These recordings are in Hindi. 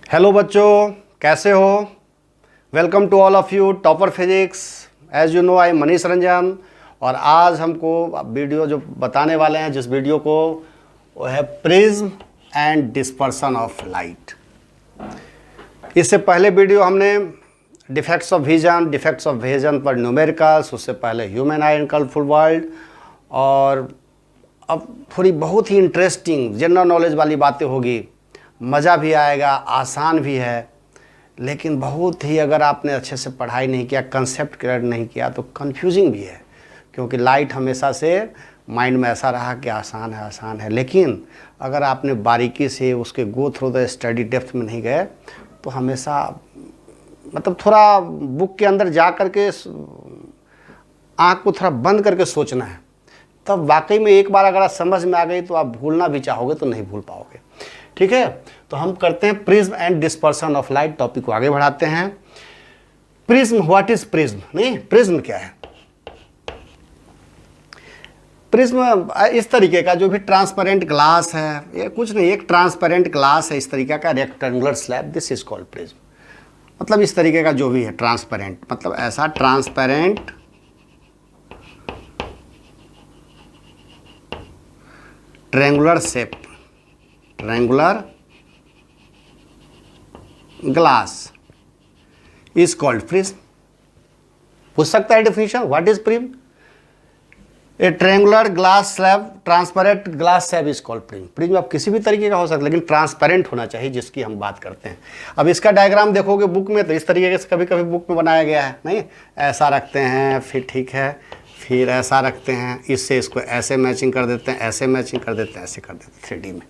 हेलो बच्चों, कैसे हो? Welcome to all of you Topper Physics. As you know I am Manish Ranjan. और आज हमको वीडियो जो बताने वाले हैं, जिस वीडियो को, वो है prism and dispersion of light. इससे पहले वीडियो हमने डिफेक्ट्स ऑफ विजन पर न्यूमेरिकल्स, उससे पहले human I and colourful world, और अब थोड़ी बहुत ही इंटरेस्टिंग जनरल नॉलेज वाली बातें होगी। मज़ा भी आएगा, आसान भी है, लेकिन बहुत ही अगर आपने अच्छे से पढ़ाई नहीं किया, कंसेप्ट क्लियर नहीं किया तो कंफ्यूजिंग भी है। क्योंकि लाइट हमेशा से माइंड में ऐसा रहा कि आसान है, लेकिन अगर आपने बारीकी से उसके go through the study depth में नहीं गए तो हमेशा मतलब थोड़ा बुक के अंदर जा कर के आँख को थोड़ा बंद करके सोचना है। तब वाकई में एक बार अगर आप समझ में आ गई तो आप भूलना भी चाहोगे तो नहीं भूल पाओगे। ठीक है, तो हम करते हैं prism and dispersion of light. Topic को आगे बढ़ाते हैं। Prism, what is prism? नहीं, प्रिज्म क्या है? प्रिज्म इस तरीके का जो भी ट्रांसपेरेंट ग्लास है, ये कुछ नहीं, एक ट्रांसपेरेंट ग्लास है इस तरीके का, rectangular slab, this is called prism. मतलब इस तरीके का जो भी है ट्रांसपेरेंट, मतलब ऐसा transparent triangular shape, triangular glass is called prism. पूछ सकता है definition, what is prism? A triangular glass slab, transparent glass slab is called prism. Prism आप किसी भी तरीके का हो सकता है, लेकिन ट्रांसपेरेंट होना चाहिए, जिसकी हम बात करते हैं। अब इसका डायग्राम देखोगे बुक में तो इस तरीके से कभी कभी बुक में बनाया गया है, नहीं ऐसा रखते हैं, फिर ठीक है, फिर ऐसा रखते हैं, इससे इसको ऐसे मैचिंग कर देते हैं, ऐसे मैचिंग कर देते हैं, ऐसे कर देते हैं 3D में।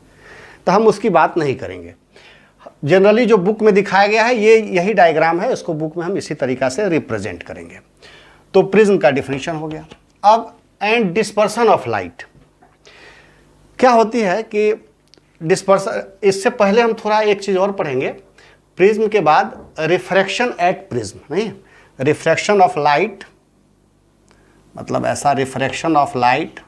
तो हम उसकी बात नहीं करेंगे। जनरली जो बुक में दिखाया गया है ये यही डायग्राम है, इसको बुक में हम इसी तरीका से रिप्रेजेंट करेंगे। तो प्रिज्म का डिफिनीशन हो गया। अब एंड डिस्पर्सन ऑफ लाइट क्या होती है कि डिस्पर्सन, इससे पहले हम थोड़ा एक चीज़ और पढ़ेंगे। प्रिज्म के बाद रिफ्रैक्शन एट प्रिज्म, नहीं, रिफ्रैक्शन ऑफ लाइट, मतलब ऐसा refraction of light,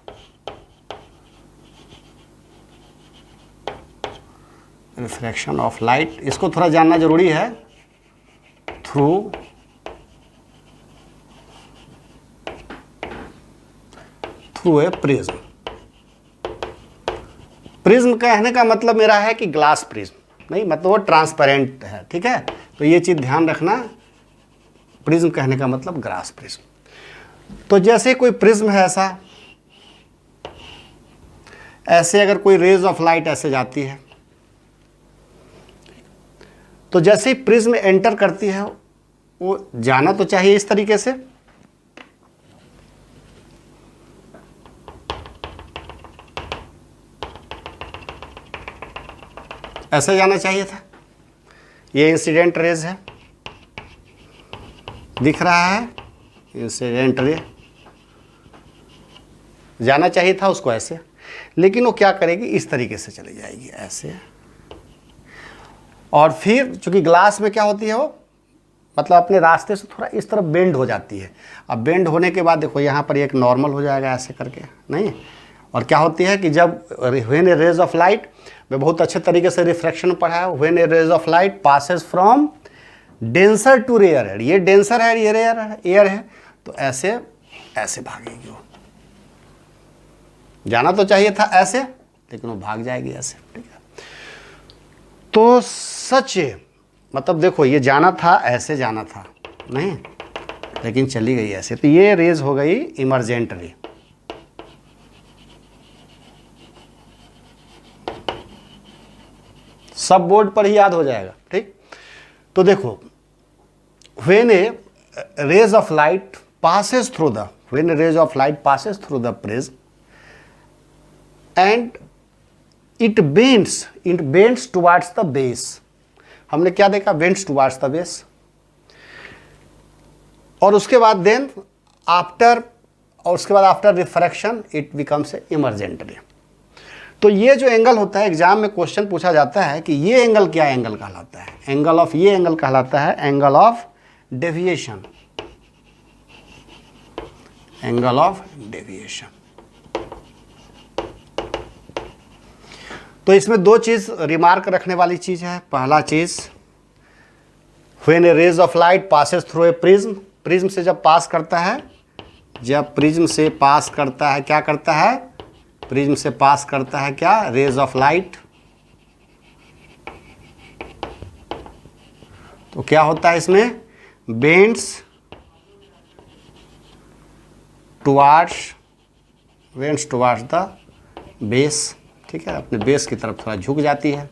refraction of light, इसको थोड़ा जानना जरूरी है। Through a prism. प्रिज्म कहने का मतलब मेरा है कि ग्लास प्रिज्म, नहीं मतलब वो ट्रांसपेरेंट है। ठीक है, तो ये चीज ध्यान रखना, प्रिज्म कहने का मतलब ग्लास प्रिज्म। तो जैसे कोई प्रिज्म है ऐसे अगर कोई रेज ऑफ लाइट ऐसे जाती है, तो जैसे ही प्रिज्म एंटर करती है वो जाना तो चाहिए इस तरीके से, ऐसे जाना चाहिए था। ये इंसिडेंट रेज है, दिख रहा है, इंसिडेंट रे जाना चाहिए था उसको ऐसे, लेकिन वो क्या करेगी, इस तरीके से चली जाएगी ऐसे। और फिर चूंकि ग्लास में क्या होती है वो, मतलब अपने रास्ते से थोड़ा इस तरफ बेंड हो जाती है। अब बेंड होने के बाद देखो यहाँ पर एक नॉर्मल हो जाएगा ऐसे करके, नहीं। और क्या होती है कि जब when a rays of light, मैं बहुत अच्छे तरीके से रिफ्रैक्शन पढ़ा है, when a rays of light passes from denser to rare है, ये डेंसर है, ये एयर है, तो ऐसे ऐसे भागेगी वो। जाना तो चाहिए था ऐसे, लेकिन वो भाग जाएगी ऐसे। ठीक है, तो सच मतलब देखो, ये जाना था ऐसे, जाना था नहीं, लेकिन चली गई ऐसे, तो ये रेज हो गई इमरजेंट रे। सब बोर्ड पर ही याद हो जाएगा। ठीक, तो देखो, when a rays of light passes through the, when a rays of light passes through the prism and it bends towards the base, हमने क्या देखा, bends towards the base, और उसके बाद then after, और उसके बाद after refraction it becomes a emergent ray. तो ये जो एंगल होता है, एग्जाम में क्वेश्चन पूछा जाता है कि ये एंगल क्या एंगल कहलाता है, एंगल ऑफ, ये एंगल कहलाता है angle of deviation, angle of deviation. तो इसमें दो चीज रिमार्क रखने वाली चीज है। पहला चीज when a rays of light passes through a prism, prism से जब पास करता है, जब प्रिज्म से पास करता है, क्या करता है, प्रिज्म से पास करता है क्या, रेज ऑफ लाइट, तो क्या होता है इसमें, बेंड्स टुवार्ड्स द बेस, ठीक है, अपने बेस की तरफ थोड़ा झुक जाती है।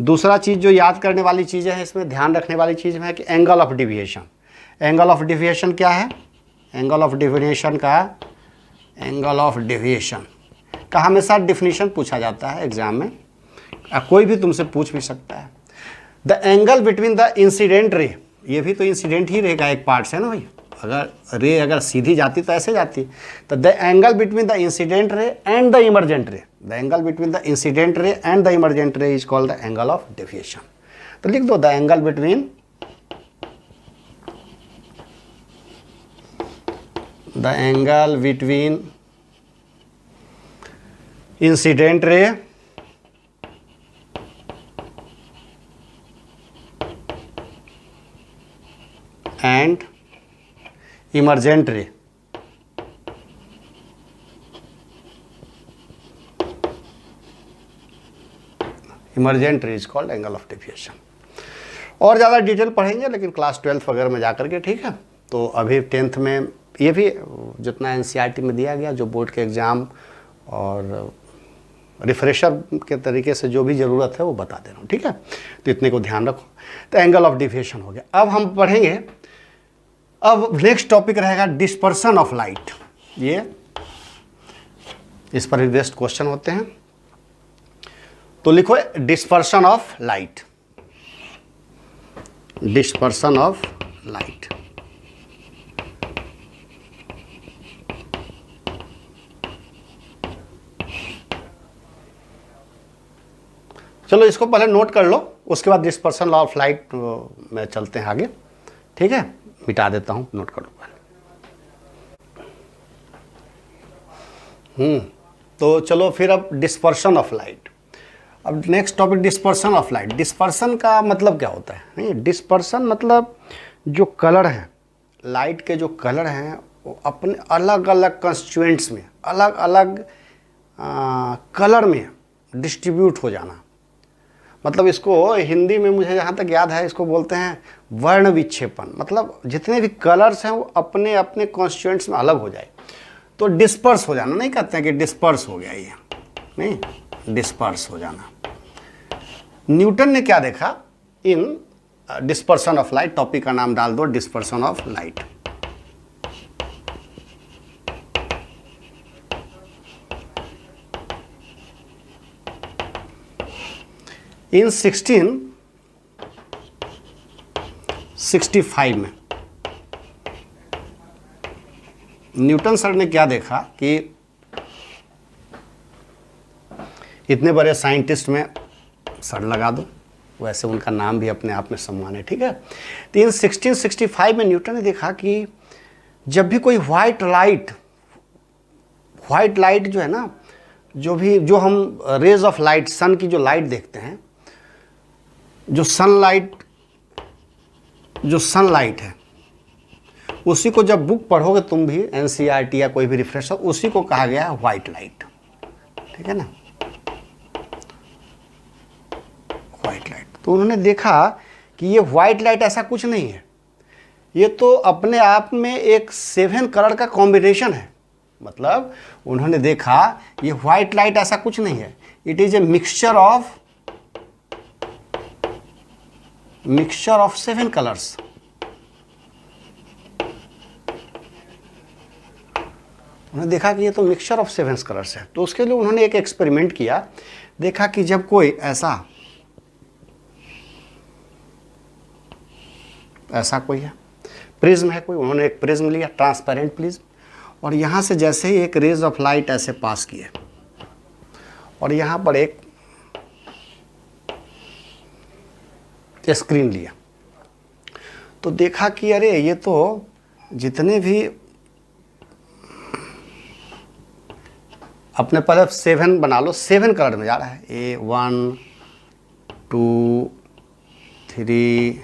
दूसरा चीज़ जो याद करने वाली चीज़ है इसमें, ध्यान रखने वाली चीज़ है कि angle of deviation. Angle of deviation क्या है, एंगल ऑफ डिविएशन का हमेशा डिफिनीशन पूछा जाता है एग्जाम में, कोई भी तुमसे पूछ भी सकता है। The angle between the incident ray, ये भी तो इंसिडेंट ही रे का एक पार्ट है ना भाई, अगर रे अगर सीधी जाती तो ऐसे जाती, तो the angle between the incident ray and the emergent ray, the angle between the incident ray and the emergent ray is called the angle of deviation. तो लिख दो the angle between incident ray and emergent ray is called angle of deviation. और ज़्यादा डिटेल पढ़ेंगे लेकिन क्लास 12th वगैरह में जाकर के, ठीक है। तो अभी 10th में ये भी जितना एनसीईआरटी में दिया गया, जो बोर्ड के एग्ज़ाम और रिफ्रेशर के तरीके से जो भी ज़रूरत है वो बता दे रहा हूँ, ठीक है। तो इतने को ध्यान रखो। तो एंगल ऑफ डेविएशन हो गया। अब हम पढ़ेंगे, अब नेक्स्ट टॉपिक रहेगा डिस्पर्सन ऑफ लाइट। ये इस पर बेस्ट क्वेश्चन होते हैं, तो लिखो dispersion of light, dispersion of light. चलो इसको पहले नोट कर लो, उसके बाद डिस्पर्सन लॉ ऑफ लाइट में चलते हैं आगे, ठीक है। मिटा देता हूं, नोट कर लो पहले। तो चलो फिर अब डिस्पर्सन ऑफ लाइट। अब next topic dispersion of light. Dispersion का मतलब क्या होता है, नहीं, डिस्पर्सन मतलब जो कलर है, लाइट के जो कलर हैं वो अपने अलग अलग कंस्टिट्यूएंट्स में, अलग अलग कलर में डिस्ट्रीब्यूट हो जाना। मतलब इसको हिंदी में मुझे जहाँ तक याद है इसको बोलते हैं वर्ण विक्षेपण। मतलब जितने भी कलर्स हैं वो अपने अपने कॉन्स्टिट्यूएंट्स में अलग हो जाए, तो डिस्पर्स हो जाना। नहीं कहते हैं कि डिस्पर्स हो गया, ये नहीं, डिस्पर्स हो जाना। न्यूटन ने क्या देखा इन डिस्पर्सन ऑफ लाइट, टॉपिक का नाम डाल दो डिस्पर्सन ऑफ लाइट। इन 1665 में न्यूटन सर ने क्या देखा कि इतने बड़े साइंटिस्ट में सर लगा दो, वैसे उनका नाम भी अपने आप में सम्मान है, ठीक है। तो इन 1665 में न्यूटन ने देखा कि जब भी कोई व्हाइट लाइट जो है ना, जो हम रेज ऑफ लाइट, सन की जो लाइट देखते हैं, जो सनलाइट है, उसी को जब बुक पढ़ोगे तुम भी, एनसीईआरटी या कोई भी रिफ्रेशर, उसी को कहा गया है व्हाइट लाइट, ठीक है ना, व्हाइट लाइट। तो उन्होंने देखा कि ये व्हाइट लाइट ऐसा कुछ नहीं है, ये तो अपने आप में एक 7 कलर का कॉम्बिनेशन है। मतलब उन्होंने देखा ये व्हाइट लाइट ऐसा कुछ नहीं है, it is a mixture of 7 colours. उन्होंने देखा कि ये तो मिक्सचर ऑफ 7 कलर्स है। तो उसके लिए उन्होंने एक एक्सपेरिमेंट किया, देखा कि जब कोई ऐसा कोई है, प्रिज्म है कोई, उन्होंने एक प्रिज्म लिया, ट्रांसपेरेंट प्रिज्म, और यहाँ से जैसे ही एक रेज ऑफ लाइट ऐसे पास किए और यहाँ पर एक स्क्रीन लिया, तो देखा कि अरे ये तो जितने भी अपने पहले 7 बना लो, 7 कलर में जा रहा है, A 1 2 3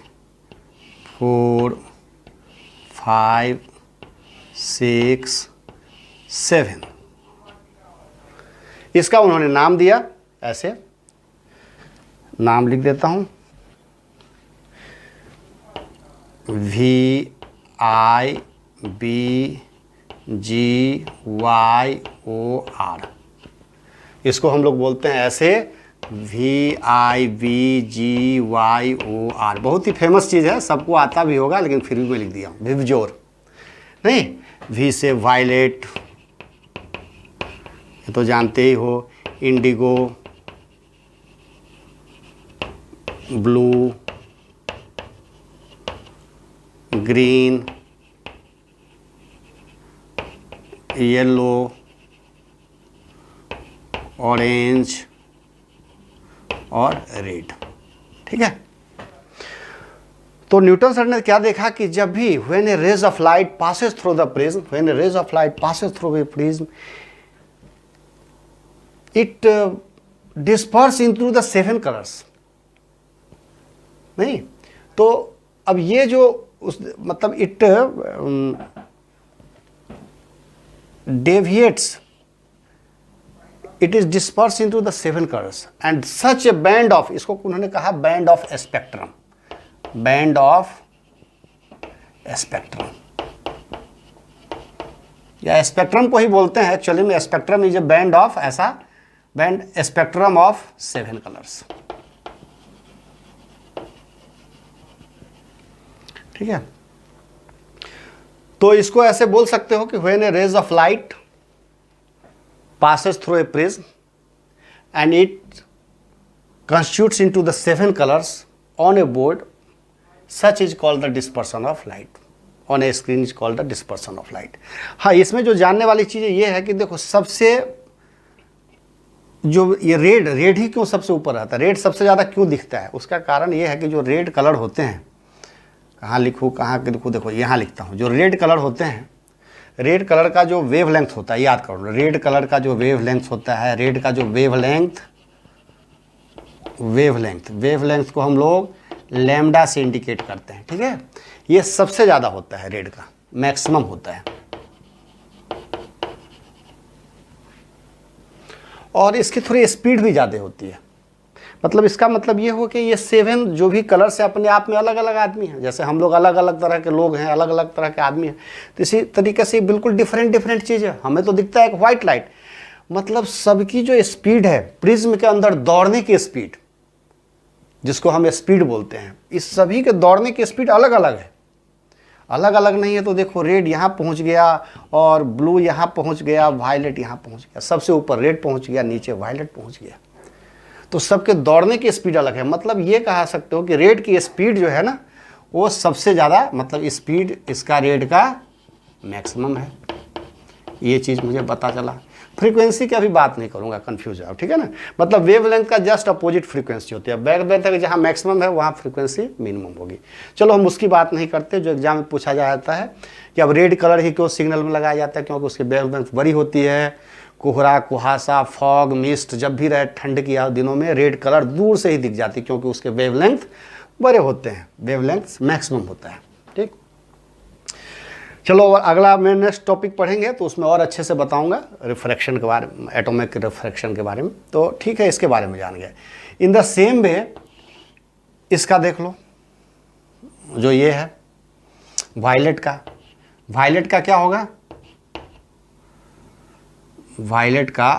4 5 6 7। इसका उन्होंने नाम दिया, ऐसे नाम लिख देता हूं, VIBGYOR। इसको हम लोग बोलते हैं ऐसे VIBGYOR। बहुत ही फेमस चीज़ है, सबको आता भी होगा, लेकिन फिर भी मैं लिख दिया हूँ विवजोर। नहीं, V से वायलेट, ये तो जानते ही हो, Indigo, blue, green, yellow, orange और रेड। ठीक है। तो न्यूटन सर ने क्या देखा कि जब भी when a rays of light passes through the prism, when a rays of light passes through a prism, it disperse into the 7 colours. नहीं, तो अब ये जो उस मतलब it deviates, it is dispersed into the 7 colors and such a band of, इसको उन्होंने कहा band of spectrum, band of spectrum, या स्पेक्ट्रम को ही बोलते हैं एक्चुअली में। Spectrum is a band of, ऐसा बैंड, स्पेक्ट्रम ऑफ 7 कलर्स। ठीक है। तो इसको ऐसे बोल सकते हो कि when a rays of light passes through a prism and it constitutes into the 7 colors on a board, such is called the dispersion of light on a screen is called the dispersion of light। हाँ, इसमें जो जानने वाली चीज़ ये है कि देखो, सबसे जो ये रेड ही क्यों सबसे ऊपर रहता है, रेड सबसे ज़्यादा क्यों दिखता है, उसका कारण ये है कि जो रेड कलर होते हैं, कहाँ लिखूँ, कहाँ लिखूँ, देखो यहाँ लिखता हूँ, जो रेड कलर होते हैं, रेड कलर का जो वेव लेंथ होता है, याद करो, रेड कलर का जो वेव लेंथ होता है, रेड का जो वेव लेंथ को हम लोग लैम्डा से इंडिकेट करते हैं। ठीक है, ये सबसे ज़्यादा होता है, रेड का मैक्सिमम होता है, और इसकी थोड़ी स्पीड भी ज़्यादा होती है। मतलब इसका मतलब ये हो कि ये 7 जो भी कलर्स है अपने आप में अलग अलग आदमी हैं। जैसे हम लोग अलग अलग तरह के लोग हैं, अलग अलग तरह के आदमी हैं, तो इसी तरीके से बिल्कुल डिफरेंट चीज़ है। हमें तो दिखता है एक वाइट लाइट, मतलब सबकी जो स्पीड है प्रिज्म के अंदर दौड़ने की स्पीड, जिसको हम स्पीड बोलते हैं, इस सभी के दौड़ने की स्पीड अलग अलग है, अलग अलग नहीं है। तो देखो, रेड यहाँ पहुँच गया और ब्लू यहाँ पहुँच गया, वायलेट यहाँ पहुँच गया, सबसे ऊपर रेड पहुँच गया, नीचे वायलेट पहुँच गया, तो सबके दौड़ने की स्पीड अलग है। मतलब ये कहा सकते हो कि रेड की स्पीड जो है ना, वो सबसे ज़्यादा, मतलब स्पीड इसका रेड का मैक्सिमम है। ये चीज़ मुझे पता चला। फ्रीक्वेंसी की अभी बात नहीं करूँगा, कन्फ्यूज है, ठीक है ना। मतलब वेवलेंथ का जस्ट अपोजिट फ्रीक्वेंसी होती है। वेवलेंथ का जहाँ मैक्सिमम है वहाँ फ्रीक्वेंसी मिनिमम होगी। चलो हम उसकी बात नहीं करते। जो एग्जाम में पूछा जाता है कि अब रेड कलर ही क्यों सिग्नल में लगाया जाता है, क्योंकि उसकी वेवलेंथ बड़ी होती है। कोहरा, कुहासा, फॉग, मिस्ट जब भी रहे ठंड की दिनों में, रेड कलर दूर से ही दिख जाती है, क्योंकि उसके वेवलेंथ बड़े होते हैं, वेवलेंथ मैक्सिमम होता है। ठीक, चलो अगला मैं नेक्स्ट टॉपिक पढ़ेंगे तो उसमें और अच्छे से बताऊंगा रिफ्रैक्शन के बारे में, एटॉमिक रिफ्रैक्शन के बारे में। तो ठीक है, इसके बारे में जान गए। इन द सेम वे इसका देख लो, जो ये है वायलेट का क्या होगा, वायलेट का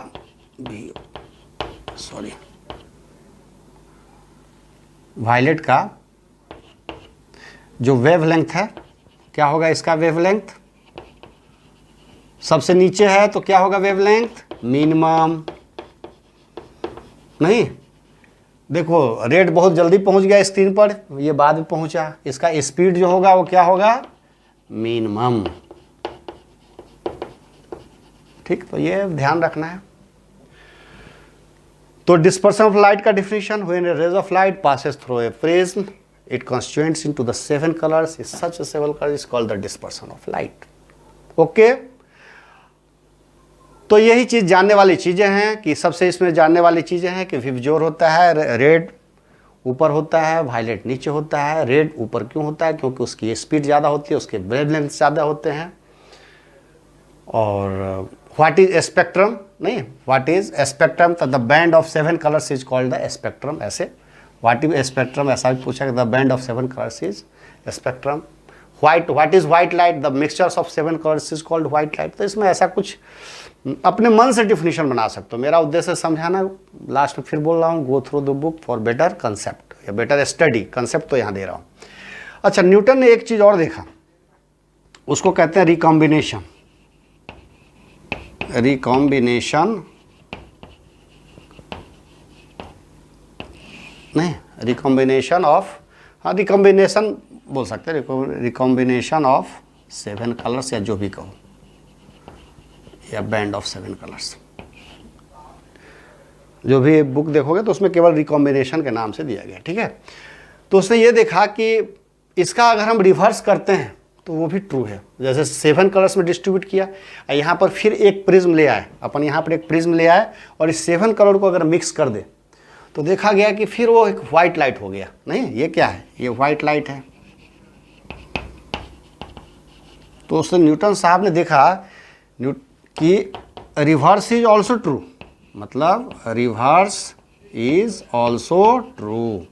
भी, सॉरी, वायलेट का जो वेवलेंथ है क्या होगा, इसका वेवलेंथ सबसे नीचे है तो क्या होगा वेवलेंथ, मिनिमम। नहीं, देखो रेड बहुत जल्दी पहुंच गया स्क्रीन पर, ये बाद में पहुंचा, इसका स्पीड जो होगा वो क्या होगा, मिनिमम। ठीक, तो ये ध्यान रखना है। तो डिस्पर्शन ऑफ लाइट का definition, when a rays of light passes through a prism it constituents into the 7 colours, is such a 7 colour is called the dispersion of light. Okay, तो यही चीज जानने वाली चीजें हैं कि सबसे इसमें जानने वाली चीजें हैं कि विवजोर होता है रेड, ऊपर होता है, वायलेट नीचे होता है। रेड ऊपर क्यों होता है? क्योंकि उसकी स्पीड ज़्यादा होती है, उसके वेवलेंथ ज़्यादा होते हैं। और व्हाट इज स्पेक्ट्रम? नहीं, what is spectrum? The band of 7 colours is called the spectrum. ऐसे व्हाट इज स्पेक्ट्रम ऐसा भी पूछा कि the band of 7 colours is spectrum. What is white light? The mixtures of 7 colours is called white light. तो इसमें ऐसा कुछ अपने मन से डिफिनीशन बना सकते हो। मेरा उद्देश्य समझाना, लास्ट में फिर बोल रहा हूँ, go through the book for better concept या बेटर स्टडी। कंसेप्ट तो यहाँ दे रहा हूँ। अच्छा, न्यूटन ने एक चीज़ और देखा, उसको कहते हैं रिकॉम्बिनेशन। रिकॉम्बिनेशन नहीं, रिकॉम्बिनेशन ऑफ, हाँ रिकॉम्बिनेशन बोल सकते हैं, रिकॉम्बिनेशन ऑफ 7 कलर्स या जो भी कहो, या बैंड ऑफ 7 कलर्स। जो भी बुक देखोगे तो उसमें केवल रिकॉम्बिनेशन के नाम से दिया गया, ठीक है। तो उसने ये देखा कि इसका अगर हम रिवर्स करते हैं तो वो भी ट्रू है। जैसे 7 कलर्स में डिस्ट्रीब्यूट किया, यहाँ पर फिर एक प्रिज्म ले आए, अपन यहाँ पर एक प्रिज्म ले आए और इस 7 कलर को अगर मिक्स कर दे तो देखा गया कि फिर वो एक वाइट लाइट हो गया। नहीं, ये क्या है? ये वाइट लाइट है। तो उसने न्यूटन साहब ने देखा कि रिवर्स इज ऑल्सो ट्रू, मतलब रिवर्स इज ऑल्सो ट्रू,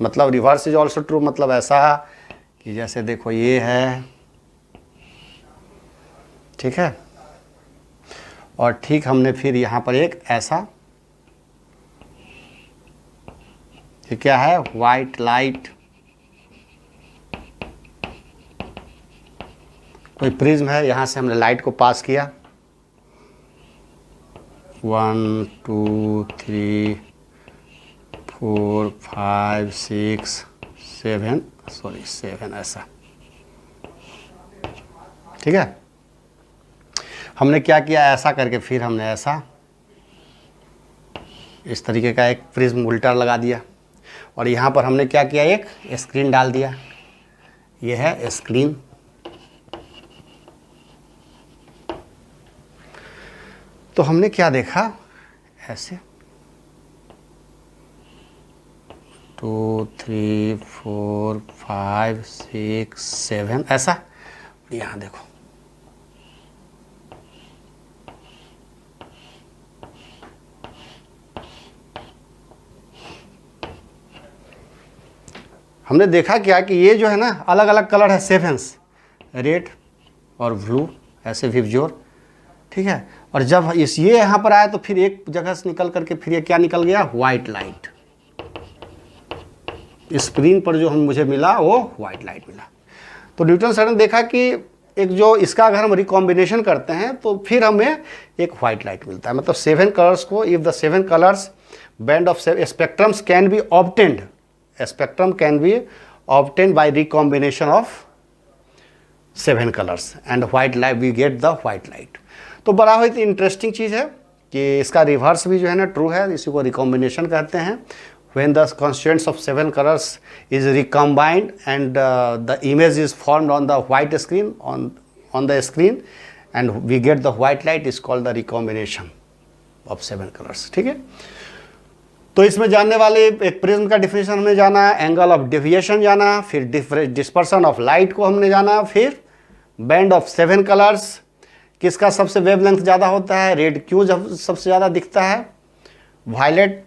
मतलब रिवर्स इज ऑल्सो ट्रू मतलब ऐसा कि जैसे देखो ये है, ठीक है, और ठीक हमने फिर यहाँ पर एक ऐसा, ये क्या है? White light. कोई प्रिज्म है, यहाँ से हमने लाइट को पास किया, 1 2 3 4 5 6 7 ऐसा, ठीक है। हमने क्या किया? ऐसा करके फिर हमने ऐसा इस तरीके का एक प्रिज्म उल्टा लगा दिया, और यहाँ पर हमने क्या किया? एक स्क्रीन डाल दिया। ये है स्क्रीन। तो हमने क्या देखा? ऐसे 2 3 4 5 6 7 ऐसा। यहाँ देखो, हमने देखा क्या कि ये जो है ना, अलग अलग कलर है 7, रेड और ब्लू, ऐसे विवजोर, ठीक है। और जब ये यहाँ पर आया तो फिर एक जगह से निकल करके फिर ये क्या निकल गया? White light. स्क्रीन पर जो मुझे मिला वो वाइट लाइट मिला। तो न्यूटन सर ने देखा कि एक जो इसका अगर हम रिकॉम्बिनेशन करते हैं तो फिर हमें एक वाइट लाइट मिलता है। मतलब 7 कलर्स को, if the 7 colours band of spectrums can be obtained, spectrum can be obtained by recombination of 7 colors and white light, we get the white light। तो बड़ा ही इंटरेस्टिंग चीज़ है कि इसका रिवर्स भी जो है ना ट्रू है, इसी को रिकॉम्बिनेशन कहते हैं। when the constituents of 7 colors is recombined and the image is formed on the white screen on the screen and we get the white light is called the recombination of 7 colors, ठीक है। तो इसमें जानने वाले एक प्रिज्म का डिफिनेशन हमने जाना, एंगल ऑफ डेविएशन जाना, फिर डिस्पर्सन ऑफ लाइट को हमने जाना, फिर बैंड ऑफ 7 कलर्स, किसका सबसे वेवलेंथ ज़्यादा होता है, रेड क्यों सबसे ज़्यादा दिखता है, वायलेट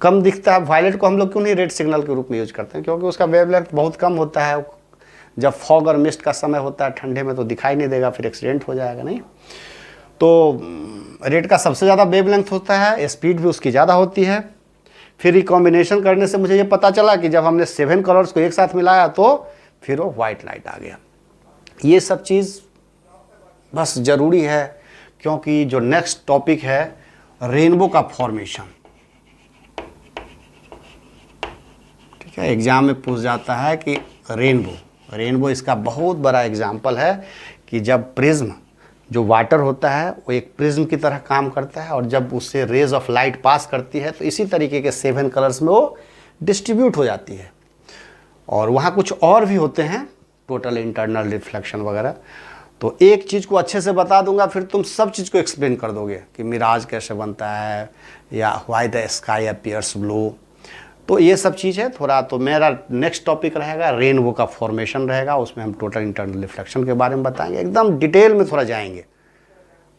कम दिखता है। वायलेट को हम लोग क्यों नहीं रेड सिग्नल के रूप में यूज करते हैं? क्योंकि उसका वेवलेंथ बहुत कम होता है। जब फॉग और मिस्ट का समय होता है ठंडे में तो दिखाई नहीं देगा, फिर एक्सीडेंट हो जाएगा। नहीं, तो रेड का सबसे ज़्यादा वेवलेंथ होता है, स्पीड भी उसकी ज़्यादा होती है। फिर रिकॉम्बिनेशन करने से मुझे ये पता चला कि जब हमने 7 कलर्स को एक साथ मिलाया तो फिर वो वाइट लाइट आ गया। ये सब चीज़ बस ज़रूरी है क्योंकि जो नेक्स्ट टॉपिक है रेनबो का फॉर्मेशन, ठीक है, एग्जाम में पूछ जाता है कि रेनबो इसका बहुत बड़ा एग्जाम्पल है कि जब प्रिज्म जो वाटर होता है वो एक प्रिज्म की तरह काम करता है और जब उससे रेज ऑफ लाइट पास करती है तो इसी तरीके के 7 कलर्स में वो डिस्ट्रीब्यूट हो जाती है। और वहाँ कुछ और भी होते हैं, टोटल इंटरनल रिफ्लेक्शन वगैरह, तो एक चीज़ को अच्छे से बता दूंगा, फिर तुम सब चीज़ को एक्सप्लेन कर दोगे कि मिराज कैसे बनता है या why the sky appears blue. तो ये सब चीज़ है थोड़ा। तो मेरा नेक्स्ट टॉपिक रहेगा रेनबो का फॉर्मेशन रहेगा, उसमें हम टोटल इंटरनल रिफ्लेक्शन के बारे में बताएंगे, एकदम डिटेल में थोड़ा जाएंगे।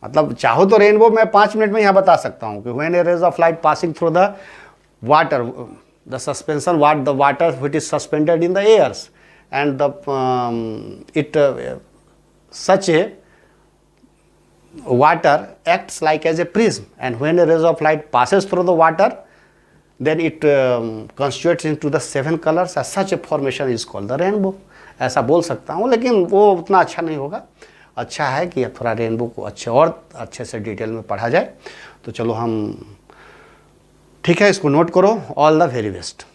मतलब चाहो तो रेनबो मैं 5 मिनट में यहाँ बता सकता हूँ कि when a rays of light passing through the water, the suspension the water which is suspended in the airs and the it such a water acts like as a prism, and when a rays of light passes through the water, then it constitutes into the 7 colors, as such a formation is called the rainbow। ऐसा बोल सकता हूँ, लेकिन वो उतना अच्छा नहीं होगा। अच्छा है कि थोड़ा रेनबो को अच्छे से डिटेल में पढ़ा जाए। तो चलो हम, ठीक है, इसको नोट करो। All the very best.